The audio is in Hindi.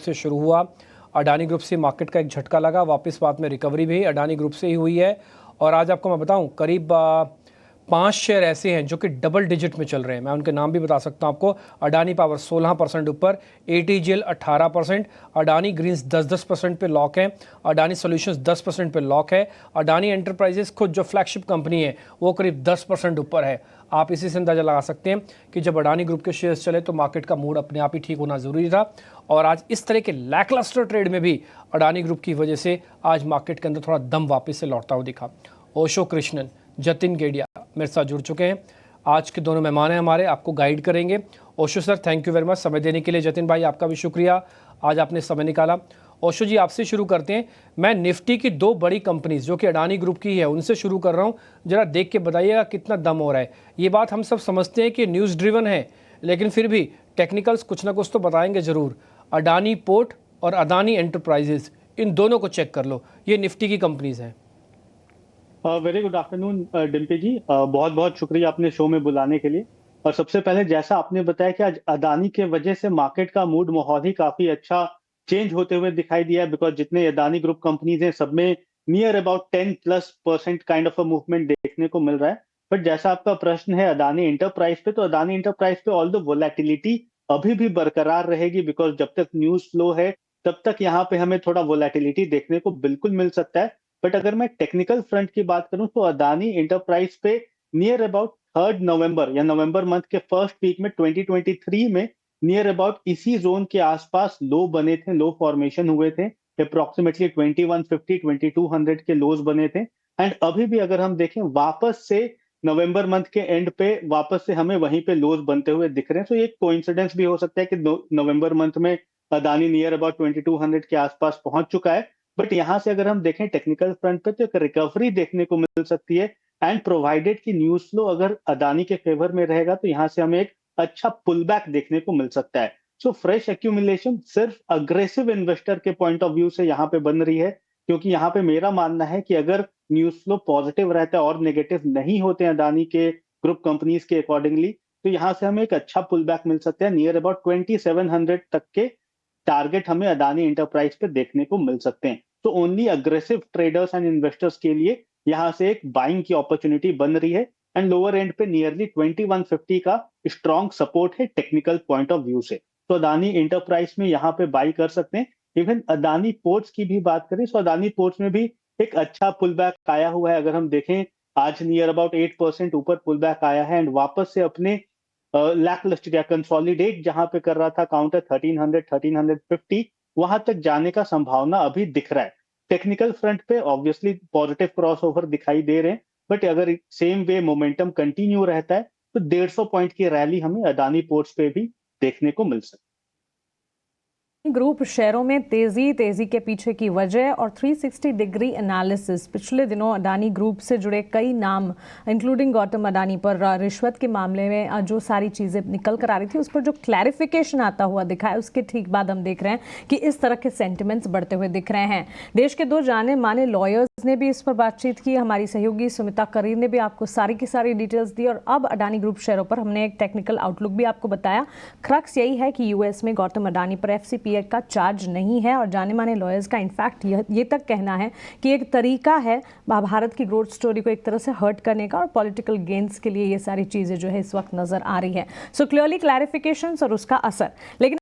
से शुरू हुआ। अडानी ग्रुप से मार्केट का एक झटका लगा, वापस बाद में रिकवरी भी अडानी ग्रुप से ही हुई है। और आज आपको मैं बताऊं, करीब 5 शेयर ऐसे हैं जो कि डबल डिजिट में चल रहे हैं। मैं उनके नाम भी बता सकता हूं आपको। अडानी पावर 16% ऊपर, एटीजीएल 18%, अडानी ग्रीन्स 10% पे लॉक है, अडानी सॉल्यूशंस 10% पे लॉक है, अडानी एंटरप्राइजेस खुद जो फ्लैगशिप कंपनी है वो करीब 10% ऊपर है। आप इसी से अंदाजा लगा सकते हैं कि जब अडानी ग्रुप के शेयर्स चले तो मार्केट का मूड अपने आप ही ठीक होना जरूरी था। और आज इस तरह के लैकलस्टर ट्रेड में भी अडानी ग्रुप की वजह से आज मार्केट के अंदर थोड़ा दम वापस से लौटता हुआ दिखा। ओशो कृष्णन, जतिन गेडिया मेरे साथ जुड़ चुके हैं। आज के दोनों मेहमान हैं हमारे, आपको गाइड करेंगे। Osho sir, thank you very much समय देने के लिए। जतिन भाई, आपका भी शुक्रिया, आज आपने समय निकाला। ओशो जी, आपसे शुरू करते हैं। मैं निफ्टी की 2 बड़ी कंपनीज जो कि अडानी ग्रुप की है उनसे शुरू कर रहा हूं। जरा देख के बताइएगा कितना दम हो रहा है। ये बात हम सब समझते हैं कि न्यूज़ ड्रिवन है, लेकिन फिर भी टेक्निकल्स कुछ ना कुछ तो बताएंगे ज़रूर। अडानी पोर्ट और अडानी एंटरप्राइजेज, इन दोनों को चेक कर लो, ये निफ्टी की कंपनीज हैं। वेरी गुड आफ्टरनून डिम्पी जी, बहुत बहुत शुक्रिया अपने शो में बुलाने के लिए। और सबसे पहले जैसा आपने बताया कि आज अदानी के वजह से मार्केट का मूड माहौल ही काफी अच्छा चेंज होते हुए दिखाई दिया है, बिकॉज जितने अदानी ग्रुप कंपनीज हैं सब में near about 10+% kind of a movement देखने को मिल रहा है। बट जैसा आपका प्रश्न है अदानी इंटरप्राइज पे, तो अदानी इंटरप्राइज पे ऑल द वोलेटिलिटी अभी भी बरकरार रहेगी, बिकॉज जब तक न्यूज फ्लो है तब तक यहाँ पे हमें थोड़ा वोलेटिलिटी देखने को बिल्कुल मिल सकता है। बट अगर मैं टेक्निकल फ्रंट की बात करूं तो अदानी इंटरप्राइज पे नियर अबाउट 3 नवंबर या नवंबर मंथ के फर्स्ट वीक में 2023 में नियर अबाउट इसी जोन के आसपास लो बने थे, लो फॉर्मेशन हुए थे। अप्रोक्सीमेटली 2150 2200 के लोज बने थे। एंड अभी भी अगर हम देखें वापस से नवंबर मंथ के एंड पे वापस से हमें वहीं पे लोज बनते हुए दिख रहे हैं। तो ये कोइंसिडेंस भी हो सकता है कि नवंबर मंथ में अदानी नियर अबाउट 2200 के आसपास पहुंच चुका है। बट यहां से अगर हम देखें टेक्निकल फ्रंट पे तो एक रिकवरी देखने को मिल सकती है। एंड प्रोवाइडेड कि न्यूज फ्लो अगर अदानी के फेवर में रहेगा तो यहां से हमें एक अच्छा पुल बैक देखने को मिल सकता है। सो फ्रेश एक्यूमुलेशन सिर्फ अग्रेसिव इन्वेस्टर के पॉइंट ऑफ व्यू से यहाँ पे बन रही है, क्योंकि यहाँ पे मेरा मानना है कि अगर न्यूज फ्लो पॉजिटिव रहता है और नेगेटिव नहीं होते हैं अदानी के ग्रुप कंपनीज के अकॉर्डिंगली, तो यहाँ से हमें एक अच्छा पुल बैक मिल सकता है। नियर अबाउट 2700 तक के टारगेट हमें अदानी इंटरप्राइज पे देखने को मिल सकते हैं। तो only aggressive traders and investors के लिए यहां से एक बाइंग की अपॉर्चुनिटी बन रही है। एंड लोअर एंड पे नियरली 2150 का स्ट्रॉन्ग सपोर्ट है टेक्निकल पॉइंट ऑफ व्यू से। तो अदानी इंटरप्राइज में यहाँ पे बाई कर सकते हैं। इवन अदानी पोर्ट्स की भी बात करें तो अदानी पोर्ट्स में भी एक अच्छा पुल बैक आया हुआ है। अगर हम देखें आज नियर अबाउट 8% ऊपर पुल बैक आया है एंड वापस से अपने लैकलस्टर या कंसोलिडेट जहां पे कर रहा था काउंटर 1300 1350 वहां तक जाने का संभावना अभी दिख रहा है। टेक्निकल फ्रंट पे ऑब्वियसली पॉजिटिव क्रॉसओवर दिखाई दे रहे हैं, बट अगर सेम वे मोमेंटम कंटिन्यू रहता है तो 150 पॉइंट की रैली हमें अदानी पोर्ट्स पे भी देखने को मिल सकती है। ग्रुप शेयरों में तेजी के पीछे की वजह और 360 डिग्री एनालिसिस। पिछले दिनों अडानी ग्रुप से जुड़े कई नाम इंक्लूडिंग गौतम अडानी पर रिश्वत के मामले में जो सारी चीज़ें निकल कर आ रही थी उस पर जो क्लैरिफिकेशन आता हुआ दिखा है, उसके ठीक बाद हम देख रहे हैं कि इस तरह के सेंटिमेंट्स बढ़ते हुए दिख रहे हैं। देश के 2 जाने माने लॉयर्स ने भी इस पर बातचीत की। हमारी सहयोगी सुमिता करीर ने भी आपको सारी की सारी डिटेल्स दी और अब अडानी ग्रुप शेयरों पर हमने एक टेक्निकल आउटलुक भी आपको बताया। क्रक्स यही है कि यूएस में गौतम अडानी पर एफसीपीए का चार्ज नहीं है और जाने माने लॉयर्स का इनफैक्ट ये तक कहना है कि एक तरीका है भारत की ग्रोथ स्टोरी को एक तरह से हर्ट करने का और पॉलिटिकल गेन्स के लिए ये सारी चीज़ें जो है इस वक्त नजर आ रही है। सो क्लियरली क्लैरिफिकेशंस और उसका असर। लेकिन